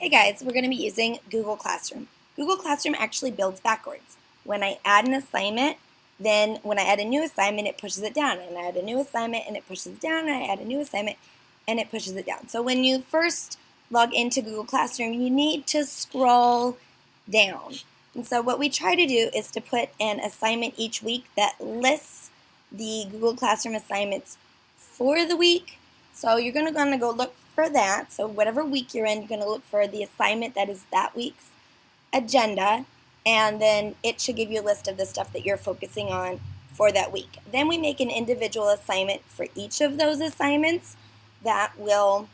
Hey guys, we're going to be using Google Classroom. Google Classroom actually builds backwards. When I add an assignment, then when I add a new assignment, it pushes it down. And I add a new assignment and it pushes it down. And I add a new assignment and it pushes it down. So when you first log into Google Classroom, you need to scroll down. And so what we try to do is to put an assignment each week that lists the Google Classroom assignments for the week. So you're going to go look for that. So whatever week you're in, you're going to look for the assignment that is that week's agenda, and then it should give you a list of the stuff that you're focusing on for that week. Then we make an individual assignment for each of those assignments that will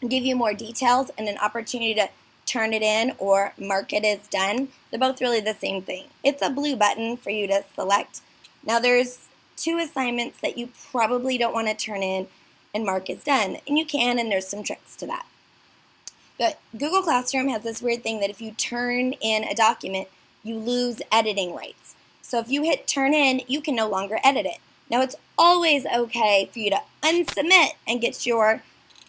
give you more details and an opportunity to turn it in or mark it as done. They're both really the same thing. It's a blue button for you to select. Now there's two assignments that you probably don't want to turn in and mark as done, and you can, and there's some tricks to that. But Google Classroom has this weird thing that if you turn in a document, you lose editing rights. So if you hit turn in, you can no longer edit it. Now it's always okay for you to unsubmit and get your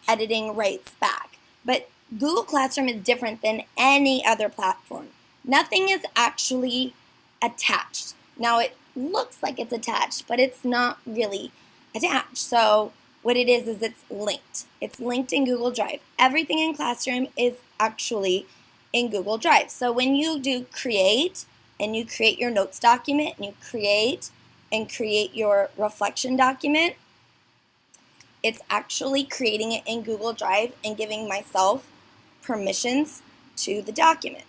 editing rights back. But Google Classroom is different than any other platform. Nothing is actually attached. Now it looks like it's attached, but it's not really attached. So what it is it's linked. It's linked in Google Drive. Everything in Classroom is actually in Google Drive. So when you do create, and you create your notes document, and you create your reflection document, it's actually creating it in Google Drive and giving myself permissions to the document.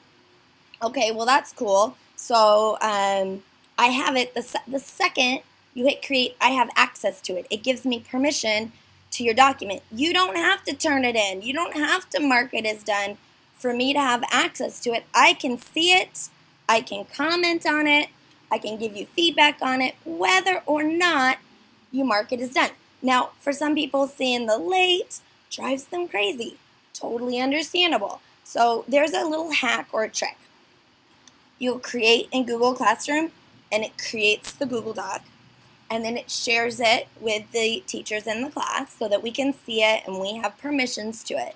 Okay, well that's cool. So I have it the second you hit create, I have access to it. It gives me permission to your document. You don't have to turn it in. You don't have to mark it as done for me to have access to it. I can see it. I can comment on it. I can give you feedback on it, whether or not you mark it as done. Now, for some people, seeing the late drives them crazy. Totally understandable. So there's a little hack or a trick. You'll create in Google Classroom, and it creates the Google Doc. And then it shares it with the teachers in the class so that we can see it and we have permissions to it.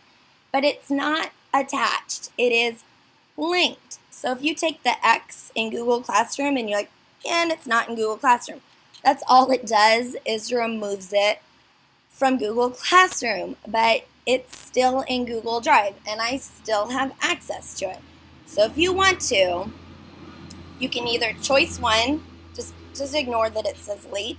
But it's not attached. It is linked. So if you take the X in Google Classroom and you're like, and it's not in Google Classroom, that's all it does is removes it from Google Classroom. But it's still in Google Drive and I still have access to it. So if you want to, you can either choice one, just ignore that it says late.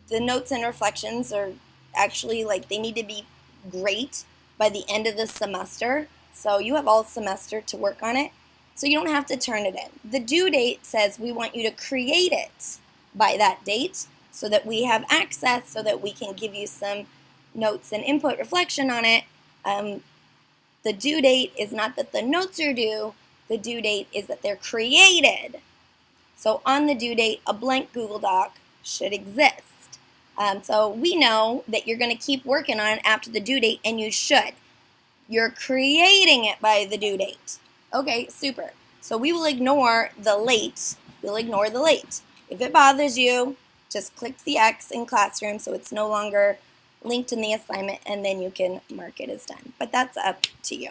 The notes and reflections are actually they need to be great by the end of the semester. So you have all semester to work on it. So you don't have to turn it in. The due date says we want you to create it by that date so that we have access, so that we can give you some notes and input reflection on it. The due date is not that the notes are due. The due date is that they're created. So on the due date, a blank Google Doc should exist. So we know that you're going to keep working on it after the due date, and you should. You're creating it by the due date. Okay, super. So we will ignore the late. We'll ignore the late. If it bothers you, just click the X in Classroom so it's no longer linked in the assignment, and then you can mark it as done. But that's up to you.